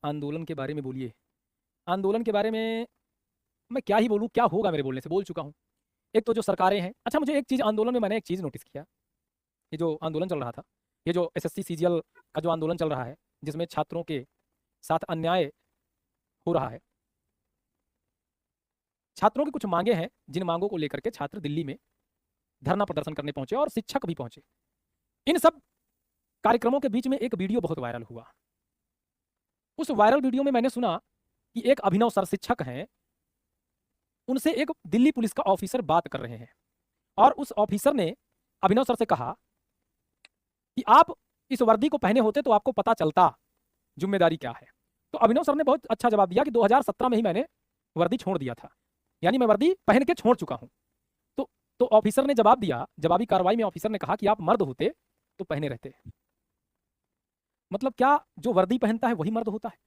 आंदोलन के बारे में बोलिए। आंदोलन के बारे में मैं क्या ही बोलूँ, क्या होगा मेरे बोलने से, बोल चुका हूँ। एक तो जो सरकारें हैं, अच्छा मुझे एक चीज़ आंदोलन में मैंने एक चीज़ नोटिस किया, ये जो आंदोलन चल रहा था, ये जो एसएससी सीजीएल का जो आंदोलन चल रहा है, जिसमें छात्रों के साथ अन्याय हो रहा है। छात्रों की कुछ मांगे हैं, जिन मांगों को लेकर के छात्र दिल्ली में धरना प्रदर्शन करने पहुंचे और शिक्षक भी पहुंचे। इन सब कार्यक्रमों के बीच में एक वीडियो बहुत वायरल हुआ। उस वायरल वीडियो में मैंने सुना कि एक अभिनव सर शिक्षक हैं, उनसे एक दिल्ली पुलिस का ऑफिसर बात कर रहे हैं और उस ऑफिसर ने अभिनव सर से कहा कि आप इस वर्दी को पहने होते तो आपको पता चलता जिम्मेदारी क्या है। तो अभिनव सर ने बहुत अच्छा जवाब दिया कि 2017 में ही मैंने वर्दी छोड़ दिया था, यानी मैं वर्दी पहन के छोड़ चुका हूं। तो ऑफिसर ने जवाब दिया, जवाबी कार्रवाई में ऑफिसर ने कहा कि आप मर्द होते तो पहने रहते। मतलब क्या जो वर्दी पहनता है वही मर्द होता है?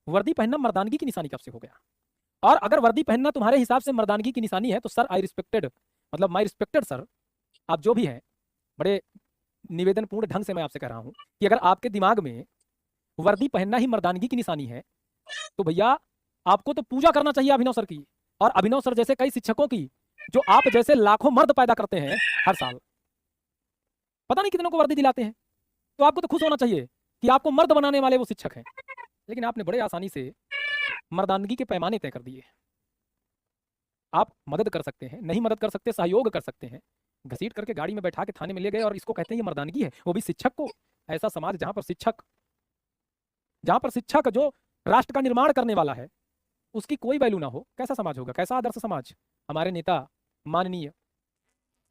वर्दी पहनना मर्दानगी की निशानी कब से हो गया? और अगर वर्दी पहनना तुम्हारे हिसाब से मर्दानगी की निशानी है तो सर आई रिस्पेक्टेड, मतलब माई रिस्पेक्टेड सर, आप जो भी हैं, बड़े निवेदनपूर्ण ढंग से मैं आपसे कह रहा हूं कि अगर आपके दिमाग में वर्दी पहनना ही मर्दानगी की निशानी है तो भैया आपको तो पूजा करना चाहिए अभिनव सर की, और अभिनव सर जैसे कई शिक्षकों की, जो आप जैसे लाखों मर्द पैदा करते हैं हर साल, पता नहीं कितनों को वर्दी दिलाते हैं। तो आपको तो खुश होना चाहिए कि आपको मर्द बनाने वाले वो शिक्षक हैं, लेकिन आपने बड़े आसानी से मर्दानगी के पैमाने तय कर दिए। आप मदद कर सकते हैं, नहीं मदद कर सकते सहयोग कर सकते हैं, घसीट करके गाड़ी में बैठा के थाने में ले गए और इसको कहते हैं ये मर्दानगी है, वो भी शिक्षक को। ऐसा समाज जहां पर शिक्षक जो राष्ट्र का निर्माण करने वाला है उसकी कोई वैल्यू ना हो, कैसा समाज होगा, कैसा आदर्श समाज? हमारे नेता माननीय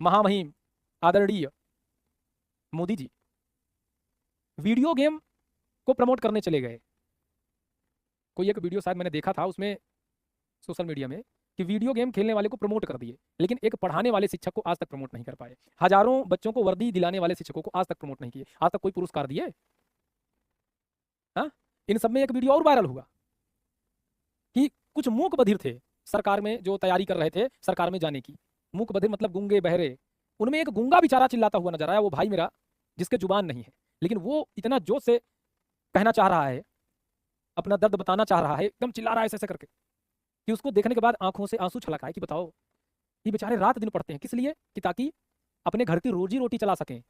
महामहिम आदरणीय मोदी जी वीडियो गेम को प्रमोट करने चले गए। कोई एक वीडियो शायद मैंने देखा था उसमें सोशल मीडिया में कि वीडियो गेम खेलने वाले को प्रमोट कर दिए, लेकिन एक पढ़ाने वाले शिक्षक को आज तक प्रमोट नहीं कर पाए। हजारों बच्चों को वर्दी दिलाने वाले शिक्षकों को आज तक प्रमोट नहीं किए, आज तक कोई पुरस्कार दिए? हाँ, इन सब में एक वीडियो और वायरल हुआ कि कुछ मूक बधिर थे सरकार में जो तैयारी कर रहे थे सरकार में जाने की। मूक बधिर मतलब गूंगे बहरे। उनमें एक गूंगा बेचारा चिल्लाता हुआ नजर आया, वो भाई मेरा जिसके जुबान नहीं है, लेकिन वो इतना जोश से कहना चाह रहा है, अपना दर्द बताना चाह रहा है, एकदम चिल्ला रहा है ऐसे ऐसे करके कि उसको देखने के बाद आंखों से आंसू छलक आए कि बताओ ये बेचारे रात दिन पढ़ते हैं किस लिए? कि ताकि अपने घर की रोजी रोटी चला सकें,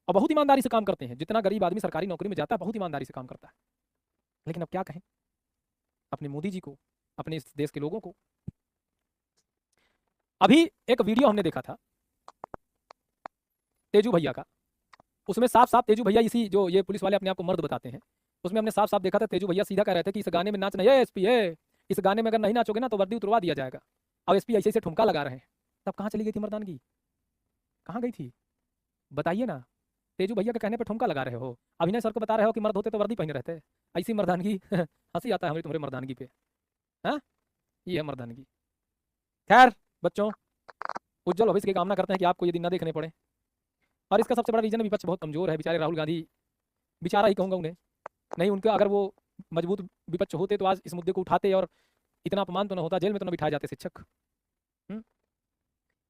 और बहुत ईमानदारी से काम करते हैं। जितना गरीब आदमी सरकारी नौकरी में जाता है बहुत ईमानदारी से काम करता है। लेकिन अब क्या कहें अपने मोदी जी को, अपने इस देश के लोगों को। अभी एक वीडियो हमने देखा था तेजू भैया का, उसमें साफ साफ तेजू भैया, इसी जो ये पुलिस वाले अपने आप को मर्द बताते हैं, उसमें हमने साफ साफ देखा था तेजू भैया सीधा कह रहे थे कि इस गाने में नाच नहीं है एसपी है, इस गाने में अगर नहीं नाचोगे ना तो वर्दी उतरवा दिया जाएगा। अब एसपी ऐसे ऐसे ठुमका लगा रहे हैं, तब कहाँ चली गई थी मर्दानगी? कहाँ गई थी बताइए ना? तेजू भैया के कहने पर ठुमका लगा रहे हो, अभिनय सर को बता रहे हो कि मर्द होते तो वर्दी पहने रहते, ऐसी मर्दानगी हंसी आता है हमें तुम्हारे मर्दानगी पे। हाँ, ये है मर्दानगी। खैर बच्चों, उज्जवल भविष्य की कामना करते हैं कि आपको ये दिन ना देखने पड़े। और इसका सबसे बड़ा रीजन विपक्ष बहुत कमजोर है, बेचारे राहुल गांधी, बेचारा ही कहूंगा उन्हें, नहीं उनका अगर वो मजबूत विपक्ष होते तो आज इस मुद्दे को उठाते और इतना अपमान तो न होता, जेल में तो न बिठाए जाते शिक्षक।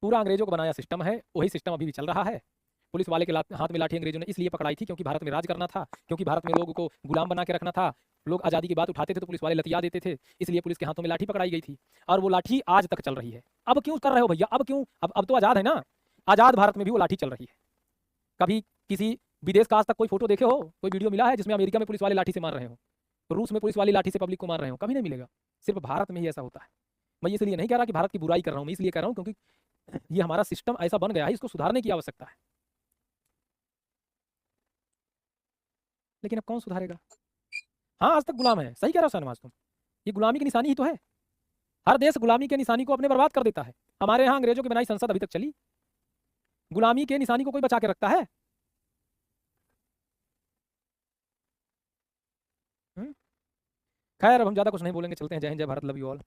पूरा अंग्रेजों को बनाया सिस्टम है, वही सिस्टम अभी भी चल रहा है। पुलिस वाले के हाथ में लाठी अंग्रेजों ने इसलिए पकड़ाई थी क्योंकि भारत में राज करना था, क्योंकि भारत में लोगों को गुलाम बना के रखना था। लोग आज़ादी की बात उठाते थे तो पुलिस वाले लतिया देते थे, इसलिए पुलिस के हाथों में लाठी पकड़ाई गई थी, और वो लाठी आज तक चल रही है। अब क्यों कर रहे हो भैया? अब क्यों? अब तो आज़ाद है ना, आज़ाद भारत में भी वो लाठी चल रही है। कभी किसी विदेश का आज तक कोई फोटो देखे हो, कोई वीडियो मिला है जिसमें अमेरिका में पुलिस वाले लाठी से मार रहे हो, रूस में पुलिस वाली लाठी से पब्लिक को मार रहे हो? कभी नहीं मिलेगा, सिर्फ भारत में ही ऐसा होता है। मैं इसलिए नहीं कह रहा कि भारत की बुराई कर रहा हूँ, मैं इसलिए कह रहा हूँ क्योंकि ये हमारा सिस्टम ऐसा बन गया है, इसको सुधारने की आवश्यकता है। लेकिन अब कौन सुधारेगा? हाँ, आज तक गुलाम है, सही कह रहा हो शाहनवाज तुम, ये गुलामी की निशानी ही तो है। हर देश गुलामी के निशानी को अपने बर्बाद कर देता है। हमारे यहाँ अंग्रेजों की बनाई संसद अभी तक चली, गुलामी के निशानी को कोई बचा के रखता है? खैर अब हम ज्यादा कुछ नहीं बोलेंगे, चलते हैं। जय हिंद, जय भारत, लव यू ऑल।